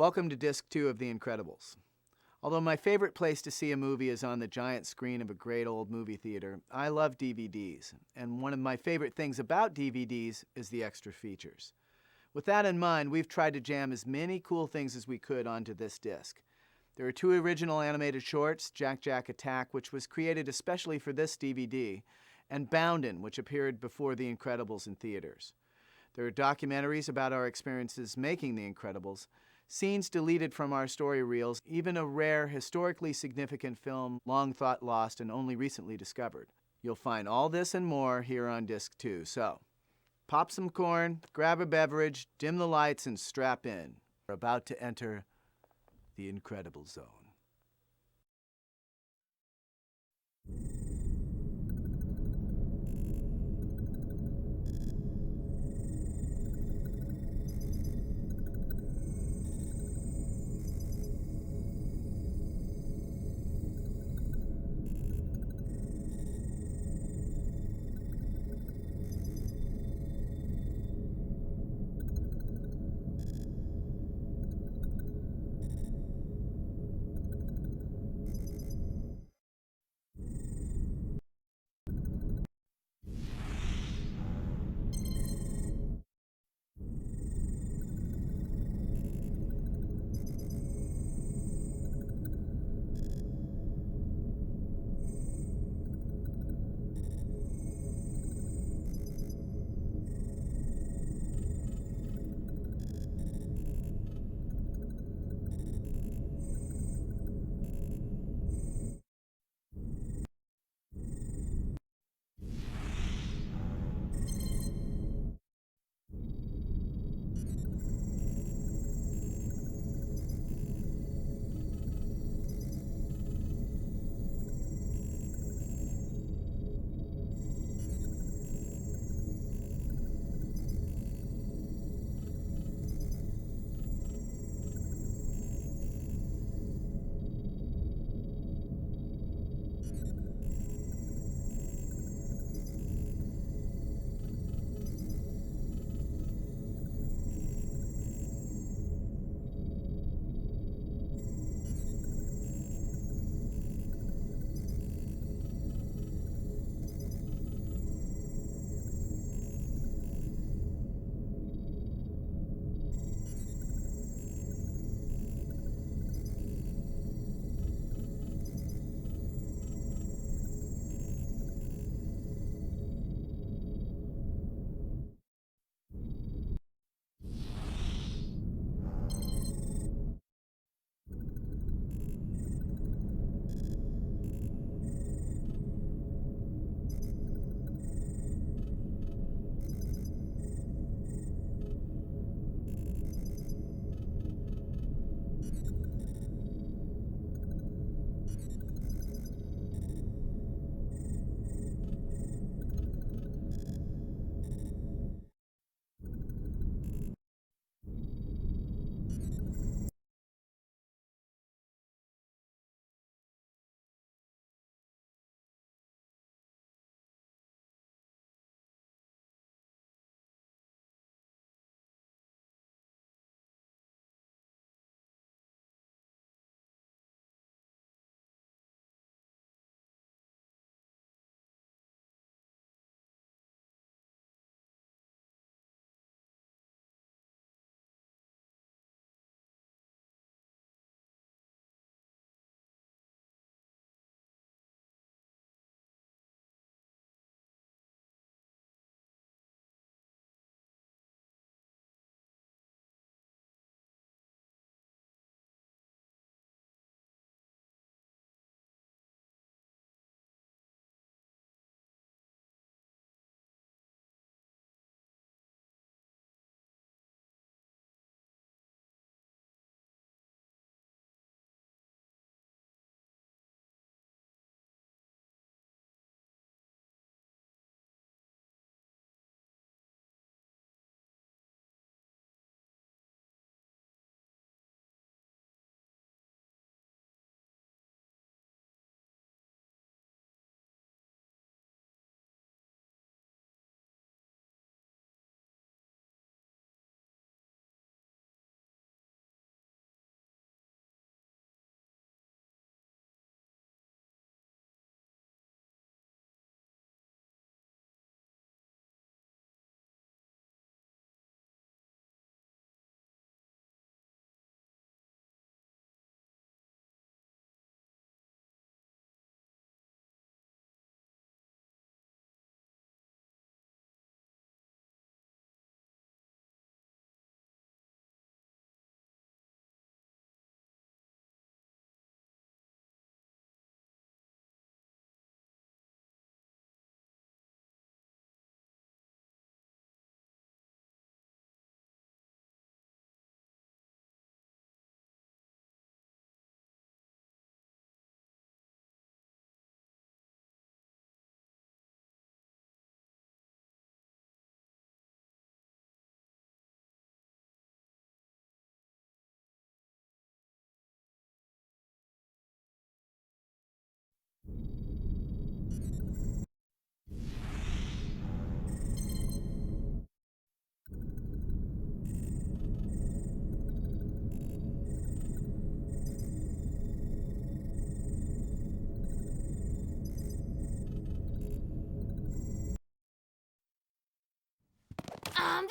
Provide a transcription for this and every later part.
Welcome to Disc 2 of The Incredibles. Although my favorite place to see a movie is on the giant screen of a great old movie theater, I love DVDs, and one of my favorite things about DVDs is the extra features. With that in mind, we've tried to jam as many cool things as we could onto this disc. There are 2 original animated shorts, Jack Jack Attack, which was created especially for this DVD, and Boundin', which appeared before The Incredibles in theaters. There are documentaries about our experiences making The Incredibles, scenes deleted from our story reels, even a rare, historically significant film long thought lost and only recently discovered. You'll find all this and more here on Disc 2, so pop some corn, grab a beverage, dim the lights, and strap in. We're about to enter the Incredible Zone.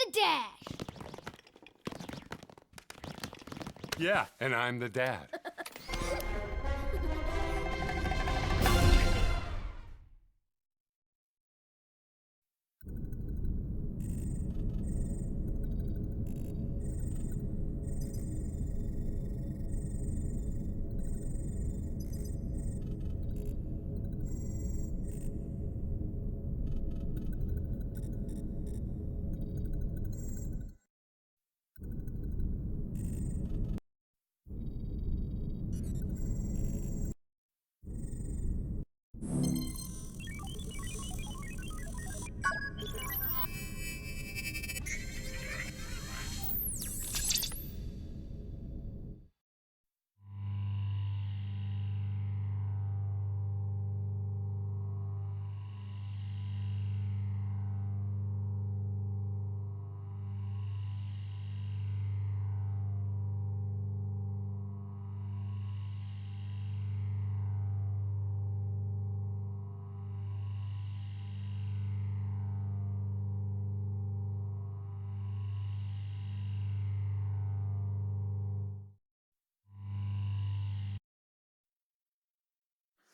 the dash. Yeah, and I'm the dad.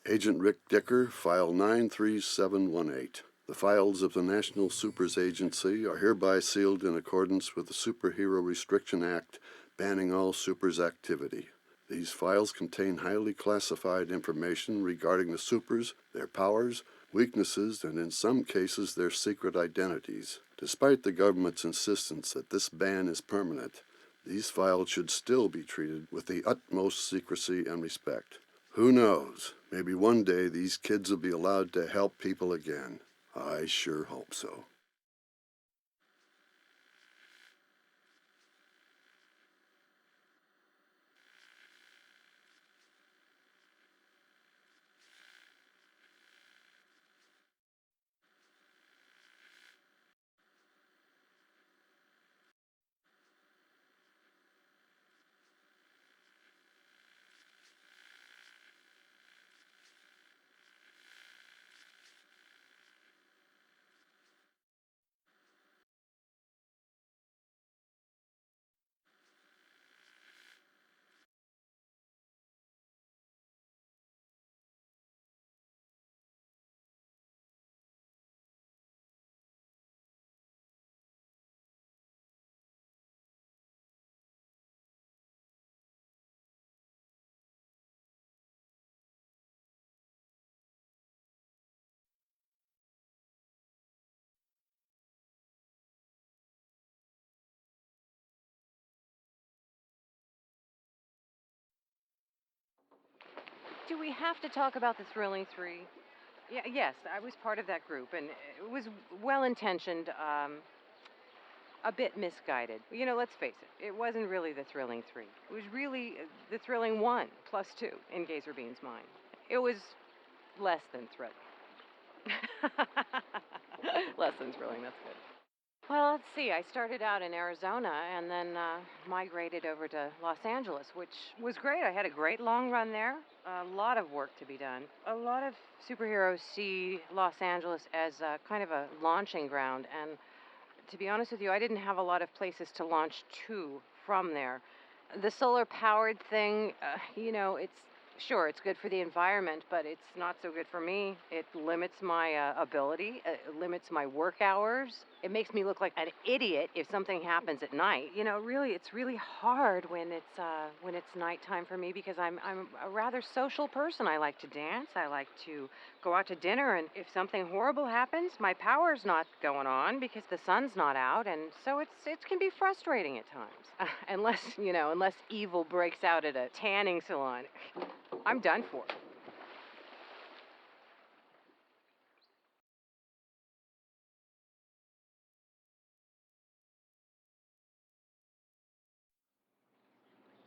Agent Rick Dicker, File 93718. The files of the National Supers Agency are hereby sealed in accordance with the Superhero Restriction Act banning all supers activity. These files contain highly classified information regarding the supers, their powers, weaknesses, and in some cases their secret identities. Despite the government's insistence that this ban is permanent, these files should still be treated with the utmost secrecy and respect. Who knows? Maybe one day these kids will be allowed to help people again. I sure hope so. Do we have to talk about the Thrilling Three? Yeah, yes, I was part of that group, and it was well-intentioned, a bit misguided. You know, let's face it, it wasn't really the Thrilling Three. It was really the Thrilling One plus two in Gazer Bean's mind. It was less than thrilling. Less than thrilling, that's good. Well, let's see. I started out in Arizona and then migrated over to Los Angeles, which was great. I had a great long run there. A lot of work to be done. A lot of superheroes see Los Angeles as kind of a launching ground. And to be honest with you, I didn't have a lot of places to launch to from there. The solar powered thing, it's sure it's good for the environment, but it's not so good for me. It limits my ability, it limits my work hours. It makes me look like an idiot if something happens at night. You know, really, it's really hard when it's nighttime for me because I'm a rather social person. I like to dance. I like to go out to dinner, and if something horrible happens, my power's not going on because the sun's not out, and so it can be frustrating at times. Unless evil breaks out at a tanning salon, I'm done for.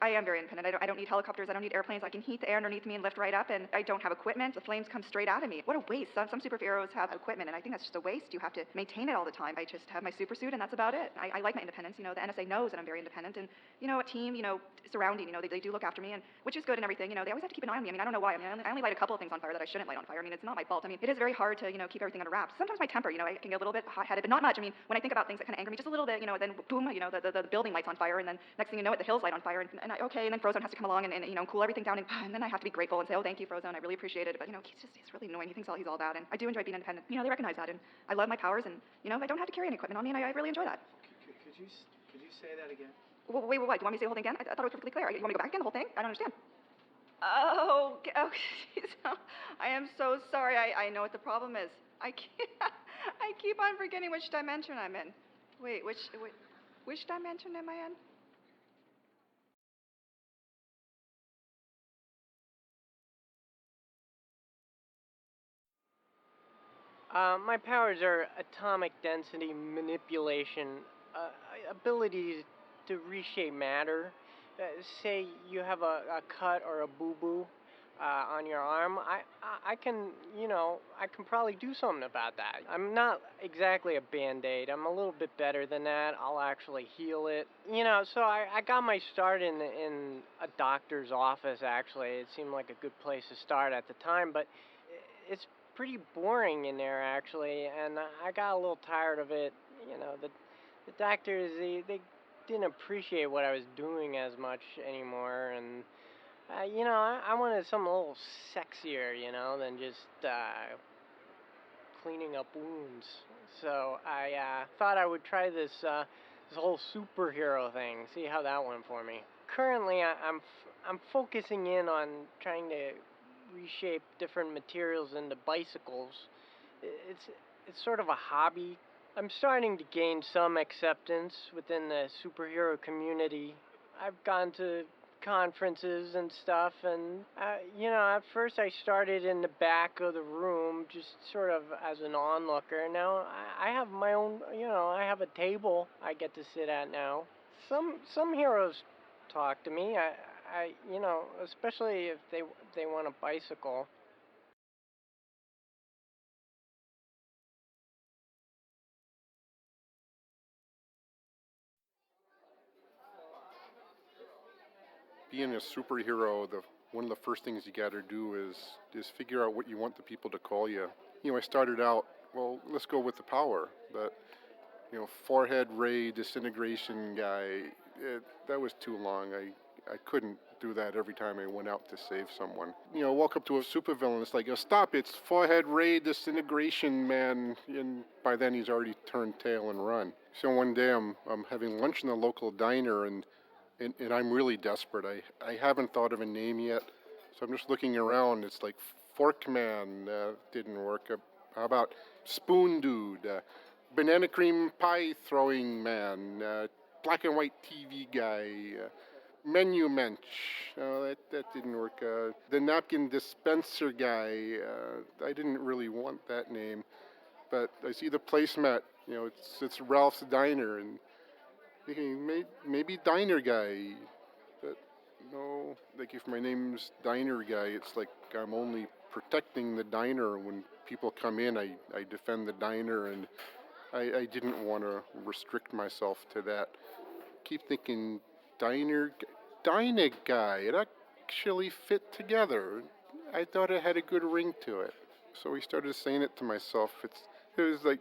I am very independent. I don't need helicopters. I don't need airplanes. I can heat the air underneath me and lift right up, and I don't have equipment. The flames come straight out of me. What a waste. Some superheroes have equipment, and I think that's just a waste. You have to maintain it all the time. I just have my super suit, and that's about it. I like my independence. You know, the NSA knows that I'm very independent, and, you know, a team, you know, surrounding, you know, they do look after me, and which is good and everything. You know, they always have to keep an eye on me. I mean, I don't know why. I mean, I only light a couple of things on fire that I shouldn't light on fire. I mean, it's not my fault. I mean, it is very hard to, you know, keep everything under wraps. Sometimes my temper, you know, I can get a little bit hot-headed, but not much. I mean, when I think about things that kind of anger me just a little bit, you know, then boom, you know, the building lights on fire, and then next thing you know it, the hills light on fire, and then Frozone has to come along and you know, cool everything down, and then I have to be grateful and say, oh, thank you, Frozone, I really appreciate it. But, you know, he's really annoying. He thinks he's all that, and I do enjoy being independent. You know, they recognize that, and I love my powers, and, you know, I don't have to carry any equipment on me, and I really enjoy that. Could you say that again? Wait, what? Do you want me to say the whole thing again? I thought it was perfectly clear. You want me to go back again, the whole thing? I don't understand. Oh, geez. I am so sorry. I know what the problem is. I keep on forgetting which dimension I'm in. Wait, which dimension am I in? My powers are atomic density manipulation, abilities to reshape matter. Say you have a cut or a boo-boo on your arm, I can, you know, I can probably do something about that. I'm not exactly a Band-Aid. I'm a little bit better than that. I'll actually heal it. You know, so I got my start in a doctor's office, actually. It seemed like a good place to start at the time, but it's pretty boring in there, actually, and I got a little tired of it. You know, the doctors, they didn't appreciate what I was doing as much anymore, and you know, I wanted something a little sexier, you know, than just cleaning up wounds. So I thought I would try this whole superhero thing, see how that went for me. Currently, I'm focusing in on trying to reshape different materials into bicycles. It's sort of a hobby. I'm starting to gain some acceptance within the superhero community. I've gone to conferences and stuff, and you know, at first I started in the back of the room, just sort of as an onlooker. Now I have my own, you know, I have a table I get to sit at now. Some heroes talk to me. You know, especially if they want a bicycle. Being a superhero, one of the first things you got to do is figure out what you want the people to call you. You know, I started out, well, let's go with the power, but you know, forehead ray disintegration guy, that was too long. I couldn't do that every time I went out to save someone. You know, walk up to a supervillain, it's like, you know, stop, it's forehead ray disintegration man, and by then he's already turned tail and run. So one day I'm having lunch in the local diner, and I'm really desperate. I haven't thought of a name yet, so I'm just looking around. It's like Forkman didn't work. How about Spoon Dude, Banana Cream Pie Throwing Man, Black and White TV Guy, Menu Mensch. That didn't work. The Napkin Dispenser Guy. I didn't really want that name, but I see the placemat. You know, it's Ralph's Diner, and thinking maybe Diner Guy, but no, like if my name's Diner Guy, it's like I'm only protecting the diner. When people come in, I defend the diner, and I didn't want to restrict myself to that. Keep thinking Diner Guy, it actually fit together. I thought it had a good ring to it. So I started saying it to myself. It was like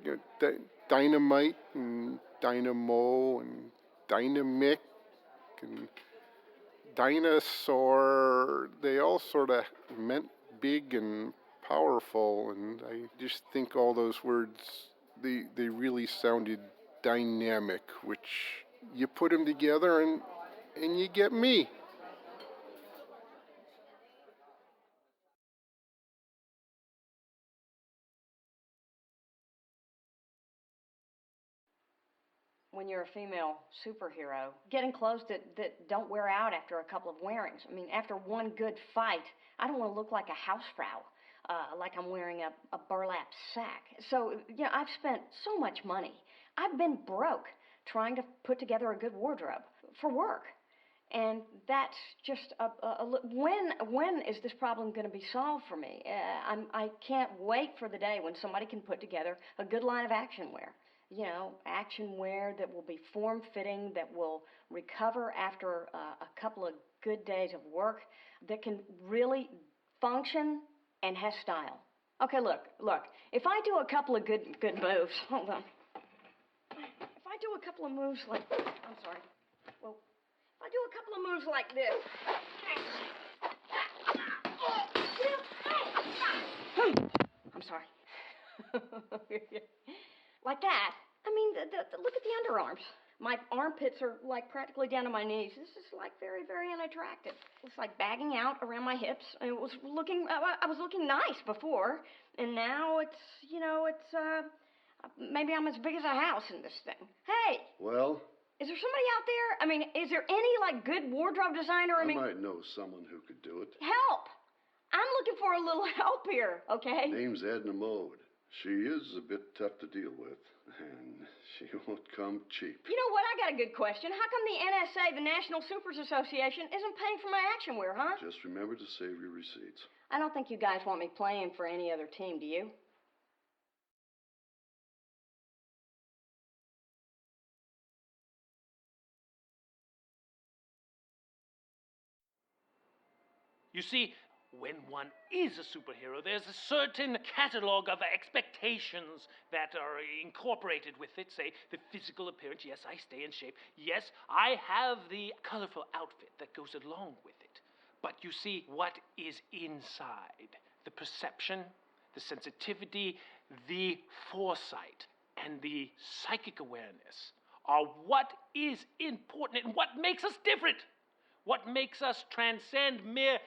dynamite and dynamo and dynamic and dinosaur. They all sort of meant big and powerful, and I just think all those words, they really sounded dynamic, which you put them together and you get me. When you're a female superhero, getting clothes that don't wear out after a couple of wearings. I mean, after one good fight, I don't want to look like a housefrau, like I'm wearing a burlap sack. So, you know, I've spent so much money. I've been broke trying to put together a good wardrobe for work. And that's just when is this problem going to be solved for me? I can't wait for the day when somebody can put together a good line of action wear. You know, action wear that will be form-fitting, that will recover after a couple of good days of work, that can really function and has style. Okay, look. If I do a couple of good moves, hold on. If I do a couple of moves like, I'm sorry. Well, if I do a couple of moves like this. I'm sorry. Like that. I mean, look at the underarms. My armpits are like practically down to my knees. This is like very, very unattractive. It's like bagging out around my hips. I was looking nice before, and now it's, maybe I'm as big as a house in this thing. Hey! Well? Is there somebody out there? I mean, is there any, like, good wardrobe designer? I might know someone who could do it. Help! I'm looking for a little help here, okay? Name's Edna Mode. She is a bit tough to deal with, and she won't come cheap. You know what? I got a good question. How come the NSA, the National Supers Association, isn't paying for my action wear, huh? Just remember to save your receipts. I don't think you guys want me playing for any other team, do you? You see, when one is a superhero, there's a certain catalog of expectations that are incorporated with it. Say, the physical appearance. Yes, I stay in shape. Yes, I have the colorful outfit that goes along with it. But you see, what is inside? The perception, the sensitivity, the foresight, and the psychic awareness are what is important and what makes us different. What makes us transcend mere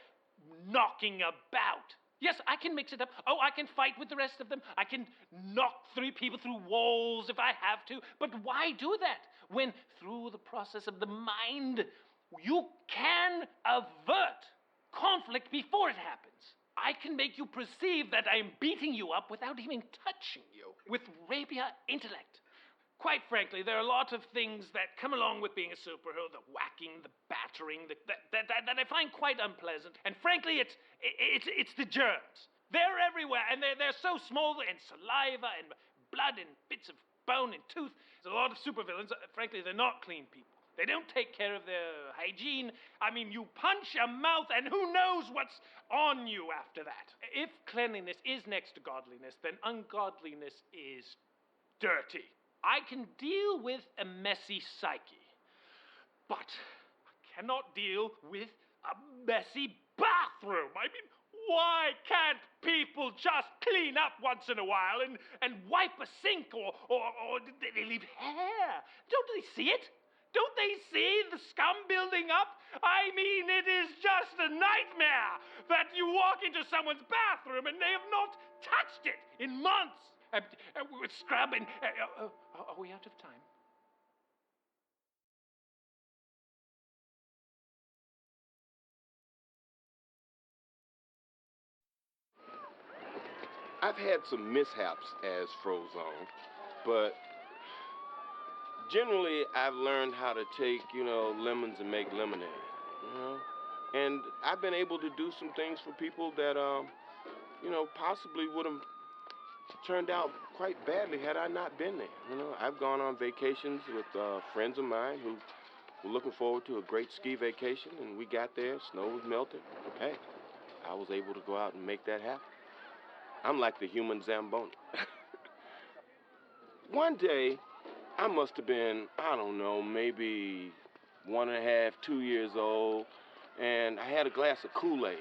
knocking about. Yes, I can mix it up. Oh, I can fight with the rest of them. I can knock 3 people through walls if I have to. But why do that when through the process of the mind you can avert conflict before it happens? I can make you perceive that I'm beating you up without even touching you with rapier intellect. Quite frankly, there are a lot of things that come along with being a superhero, the whacking, the battering, that I find quite unpleasant. And frankly, it's the germs. They're everywhere, and they're so small, and saliva, and blood, and bits of bone, and tooth. There's a lot of supervillains. Frankly, they're not clean people. They don't take care of their hygiene. I mean, you punch a mouth, and who knows what's on you after that. If cleanliness is next to godliness, then ungodliness is dirty. I can deal with a messy psyche, but I cannot deal with a messy bathroom. I mean, why can't people just clean up once in a while and wipe a sink or they leave hair? Don't they see it? Don't they see the scum building up? I mean, it is just a nightmare that you walk into someone's bathroom and they have not touched it in months. We're scrubbing. Are we out of time? I've had some mishaps as Frozone, but generally I've learned how to take, lemons and make lemonade, And I've been able to do some things for people that, possibly would have turned out quite badly had I not been there. I've gone on vacations with friends of mine who were looking forward to a great ski vacation, and we got there, snow was melting. Hey, I was able to go out and make that happen. I'm like the human Zamboni. One day, I must have been, I don't know, maybe 1.5, 2 years old, and I had a glass of Kool-Aid,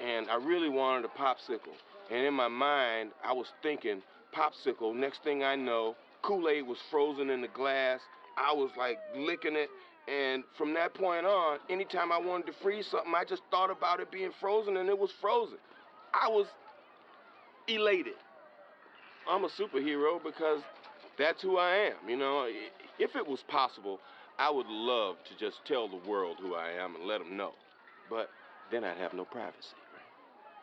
and I really wanted a popsicle. And in my mind, I was thinking, popsicle, next thing I know, Kool-Aid was frozen in the glass. I was like licking it. And from that point on, anytime I wanted to freeze something, I just thought about it being frozen and it was frozen. I was elated. I'm a superhero because that's who I am, If it was possible, I would love to just tell the world who I am and let them know. But then I'd have no privacy.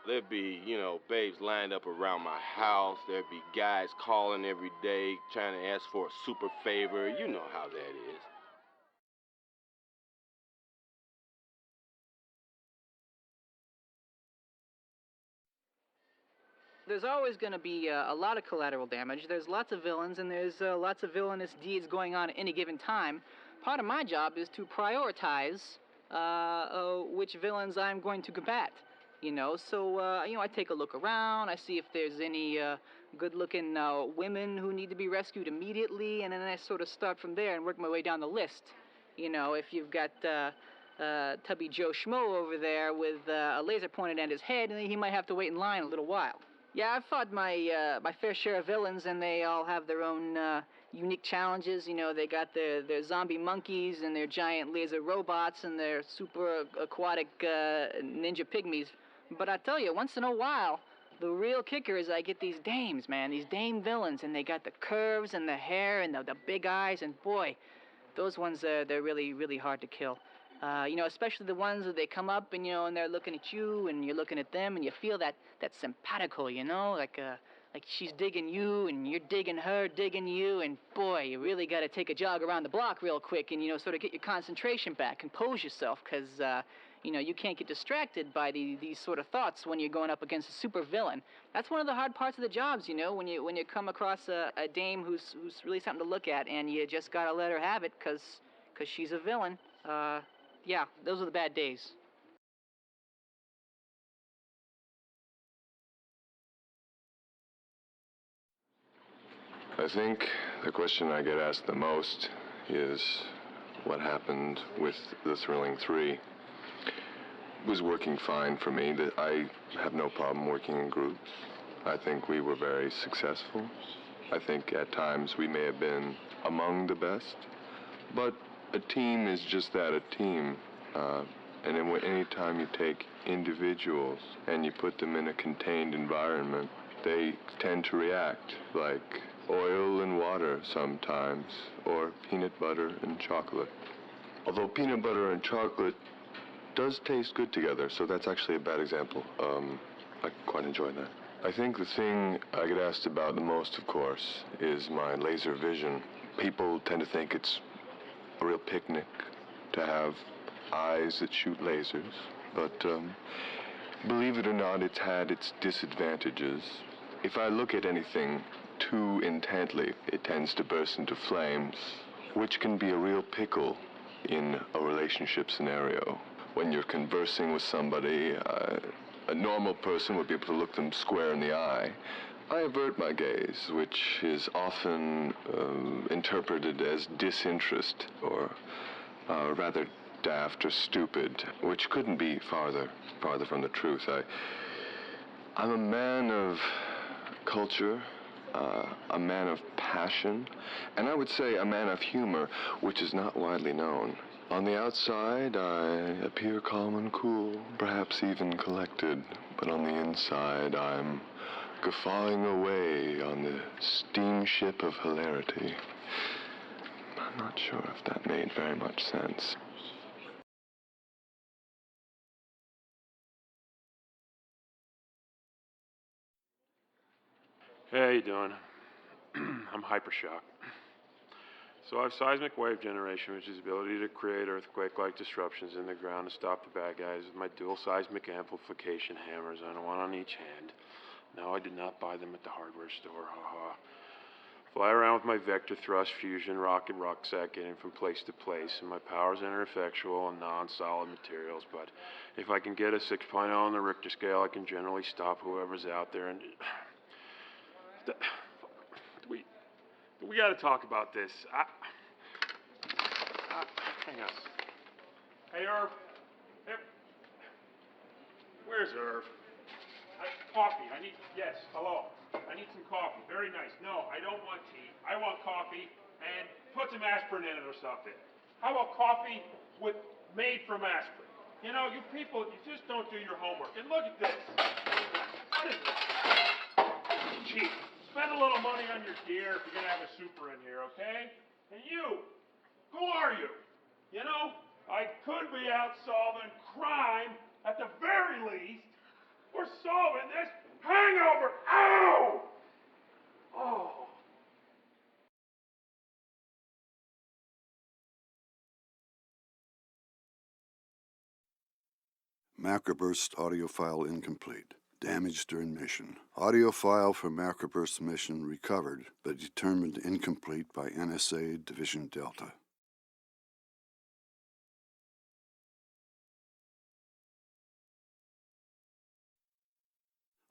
There'd be, babes lined up around my house. There'd be guys calling every day trying to ask for a super favor. You know how that is. There's always going to be a lot of collateral damage. There's lots of villains, and there's lots of villainous deeds going on at any given time. Part of my job is to prioritize which villains I'm going to combat. So I take a look around. I see if there's any good-looking women who need to be rescued immediately, and then I sort of start from there and work my way down the list. If you've got Tubby Joe Schmo over there with a laser pointed at his head, and he might have to wait in line a little while. Yeah, I've fought my fair share of villains, and they all have their own unique challenges. They got their zombie monkeys and their giant laser robots and their super aquatic ninja pygmies. But I tell you, once in a while, the real kicker is I get these dames, man, these dame villains, and they got the curves and the hair and the big eyes, and boy, those ones, they're really, really hard to kill. Especially the ones where they come up and, and they're looking at you and you're looking at them and you feel that simpatico, like she's digging you and you're digging her, digging you, and boy, you really got to take a jog around the block real quick and, sort of get your concentration back, compose yourself, because, you can't get distracted by these sort of thoughts when you're going up against a super villain. That's one of the hard parts of the jobs, when you come across a dame who's really something to look at, and you just got to let her have it because she's a villain. Yeah, those are the bad days. I think the question I get asked the most is what happened with the Thrilling 3. It was working fine for me. I have no problem working in groups. I think we were very successful. I think at times we may have been among the best, but a team is just that, a team. And any time you take individuals and you put them in a contained environment, they tend to react like oil and water sometimes, or peanut butter and chocolate. Although peanut butter and chocolate does taste good together, so that's actually a bad example. I quite enjoy that. I think the thing I get asked about the most, of course, is my laser vision. People tend to think it's a real picnic to have eyes that shoot lasers, but believe it or not, it's had its disadvantages. If I look at anything too intently, it tends to burst into flames, which can be a real pickle in a relationship scenario. When you're conversing with somebody, a normal person would be able to look them square in the eye. I avert my gaze, which is often interpreted as disinterest, or rather daft or stupid, which couldn't be farther from the truth. I'm a man of culture, a man of passion, and I would say a man of humor, which is not widely known. On the outside, I appear calm and cool, perhaps even collected, but on the inside, I'm guffawing away on the steamship of hilarity. I'm not sure if that made very much sense. Hey, how you doing? I'm Hypershock. So I have seismic wave generation, which is the ability to create earthquake-like disruptions in the ground to stop the bad guys with my dual seismic amplification hammers on one on each hand. No, I did not buy them at the hardware store, haha. Fly around with my vector thrust fusion rocket rucksack getting from place to place, and my powers are ineffectual and non-solid materials, but if I can get a 6.0 on the Richter scale, I can generally stop whoever's out there and... We gotta talk about this. Hang on. Hey, Irv. Hey. Where's Irv? Coffee. Yes, hello. I need some coffee. Very nice. No, I don't want tea. I want coffee, and put some aspirin in it or something. How about coffee made from aspirin? You people, you just don't do your homework. And look at this. What is this? Cheap. Spend a little money on your gear if you're going to have a super in here, okay? And you, who are you? I could be out solving crime at the very least. We're solving this hangover. Ow! Oh. Macroburst audio file incomplete. Damage during mission. Audio file from macroburst mission recovered, but determined incomplete by NSA Division Delta.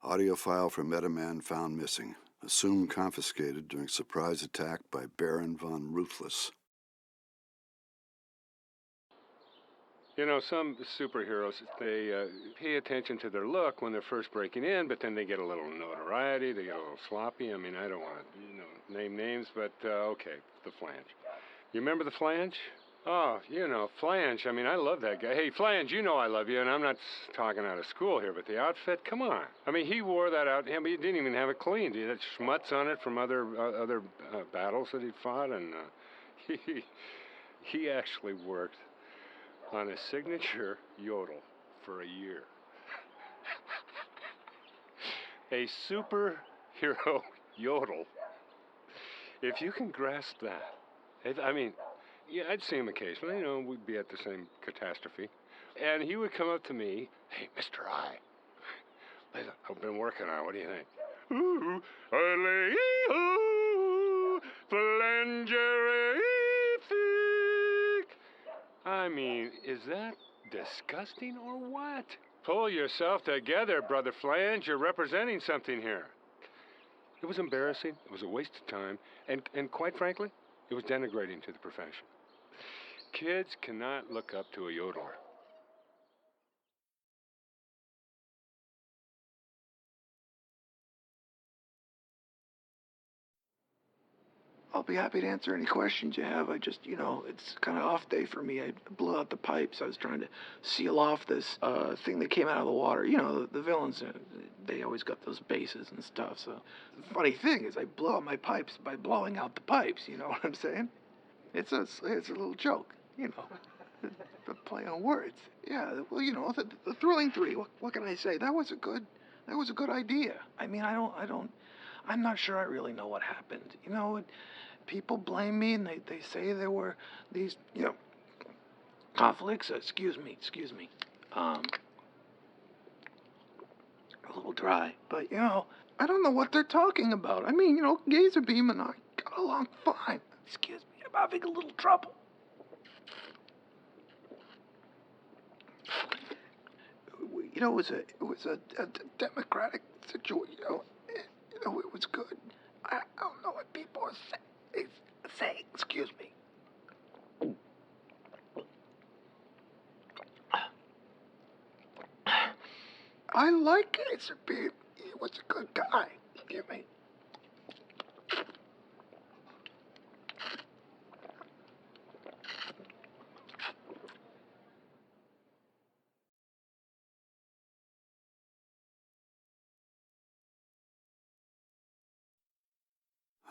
Audio file from Metaman found missing. Assumed confiscated during surprise attack by Baron von Ruthless. You know, some superheroes, they pay attention to their look when they're first breaking in, but then they get a little notoriety, they get a little sloppy. I mean, I don't want to, name names, but okay, the Flange. You remember the Flange? Oh, Flange. I mean, I love that guy. Hey, Flange, you know I love you, and I'm not talking out of school here, but the outfit, come on. I mean, he wore that out. I mean, he didn't even have it cleaned. He had schmutz on it from other battles that he fought, and he actually worked on a signature yodel for a year. A superhero yodel. If you can grasp that, yeah, I'd see him occasionally, we'd be at the same catastrophe. And he would come up to me, hey, Mr. I, I've been working on it, what do you think? Ooh, I mean, is that disgusting or what? Pull yourself together, Brother Flange. You're representing something here. It was embarrassing. It was a waste of time. And quite frankly, it was denigrating to the profession. Kids cannot look up to a yodeler. I'll be happy to answer any questions you have. I just, it's kind of off day for me. I blew out the pipes. I was trying to seal off this thing that came out of the water. The villains, they always got those bases and stuff. So the funny thing is I blow out my pipes by blowing out the pipes. You know what I'm saying? It's a little joke, the play on words. Yeah, well, the Thrilling Three. What can I say? That was a good idea. I mean, I'm not sure I really know what happened. People blame me and they say there were these, conflicts. Excuse me. A little dry, but I don't know what they're talking about. I mean, Gazer Beam and I got along fine. Excuse me, I'm having a little trouble. It was a democratic situation. It was good. I don't know what people are saying. Excuse me. I like Gazer Beam. He was a good guy. Excuse me.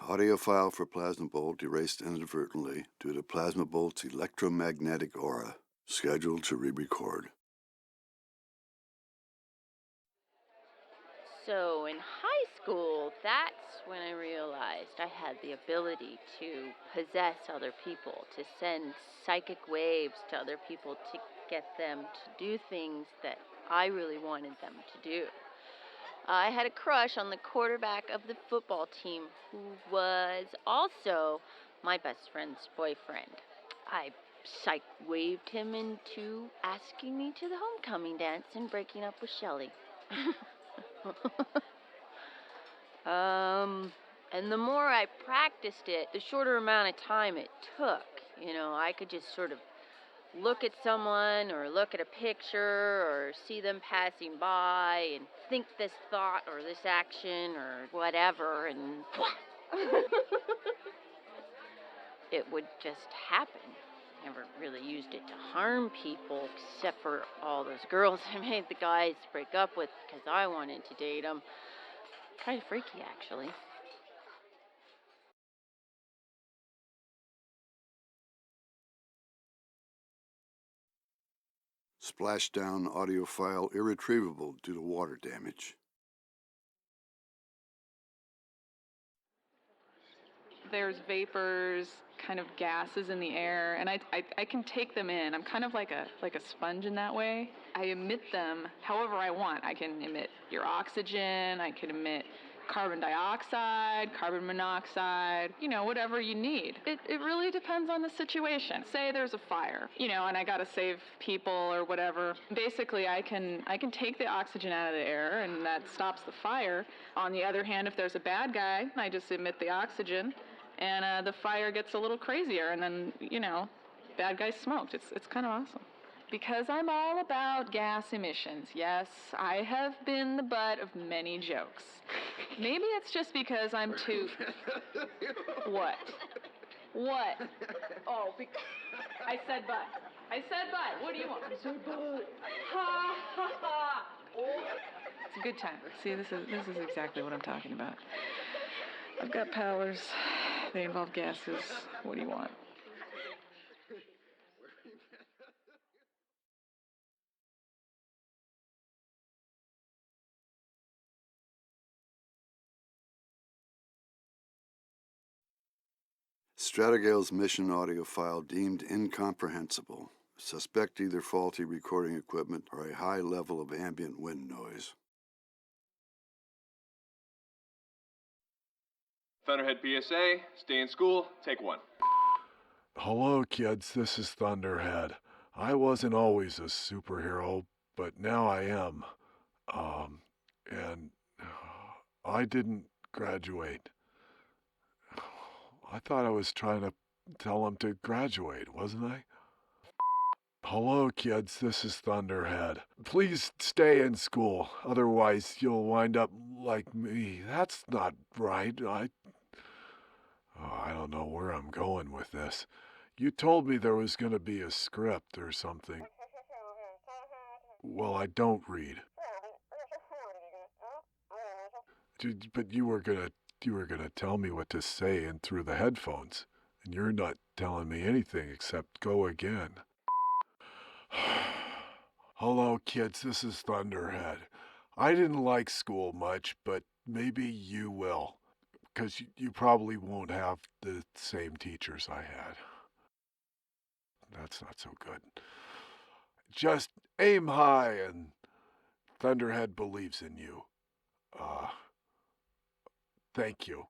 Audio file for Plasma Bolt erased inadvertently due to Plasma Bolt's electromagnetic aura. Scheduled to re-record. So in high school, that's when I realized I had the ability to possess other people, to send psychic waves to other people to get them to do things that I really wanted them to do. I had a crush on the quarterback of the football team, who was also my best friend's boyfriend. I psych waved him into asking me to the homecoming dance and breaking up with Shelley. And the more I practiced it, the shorter amount of time it took. I could just sort of look at someone or look at a picture or see them passing by and think this thought or this action or whatever, and it would just happen. Never really used it to harm people, except for all those girls I made the guys break up with because I wanted to date them. Kind of freaky, actually. Splashdown audio file irretrievable due to water damage. There's vapors kind of gases in the air, and I can take them in. I'm kind of like a sponge in that way. I emit them however I want. I can emit your oxygen, I can emit carbon dioxide, carbon monoxide, whatever you need. It really depends on the situation. Say there's a fire, and I gotta save people or whatever. Basically, I can take the oxygen out of the air, and that stops the fire. On the other hand, if there's a bad guy, I just emit the oxygen, and the fire gets a little crazier, and then, bad guy's smoked. It's kind of awesome. Because I'm all about gas emissions. Yes, I have been the butt of many jokes. Maybe it's just because I'm too... What? What? Oh, I said butt. I said butt. What do you want? I said butt. Ha, ha, ha. Oh. It's a good time. See, this is exactly what I'm talking about. I've got powers. They involve gases. What do you want? Stratigale's mission audio file deemed incomprehensible. Suspect either faulty recording equipment or a high level of ambient wind noise. Thunderhead PSA, stay in school, take one. Hello, kids, this is Thunderhead. I wasn't always a superhero, but now I am. And I didn't graduate. I thought I was trying to tell them to graduate, wasn't I? Hello, kids, this is Thunderhead. Please stay in school, otherwise you'll wind up like me. That's not right. I don't know where I'm going with this. You told me there was going to be a script or something. Well, I don't read. But you were gonna tell me what to say in through the headphones, and you're not telling me anything except go again. Hello, kids, this is Thunderhead. I didn't like school much, but maybe you will, because you probably won't have the same teachers I had. That's not so good. Just aim high, and Thunderhead believes in you. Thank you.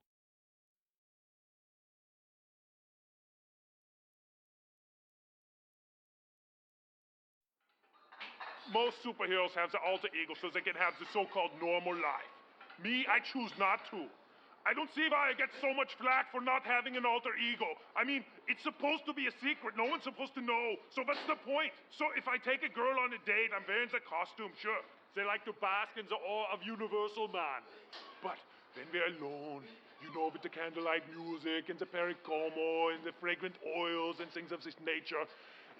Most superheroes have the alter ego so they can have the so-called normal life. Me, I choose not to. I don't see why I get so much flack for not having an alter ego. I mean, it's supposed to be a secret. No one's supposed to know. So what's the point? So if I take a girl on a date, I'm wearing the costume, sure. They like to bask in the awe of Universal Man. But when we're alone, with the candlelight music and the pericomo and the fragrant oils and things of this nature,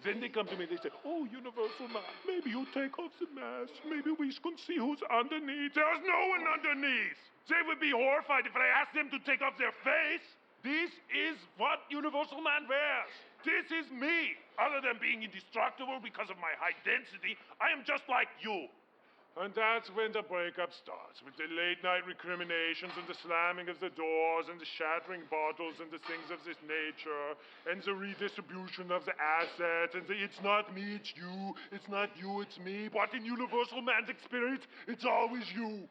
then they come to me and they say, oh, Universal Man, maybe you take off the mask. Maybe we can see who's underneath. There's no one underneath. They would be horrified if I asked them to take off their face. This is what Universal Man wears. This is me. Other than being indestructible because of my high density, I am just like you. And that's when the breakup starts, with the late-night recriminations and the slamming of the doors and the shattering bottles and the things of this nature and the redistribution of the assets and the it's not me, it's you, it's not you, it's me. But in Universal Man's experience, it's always you.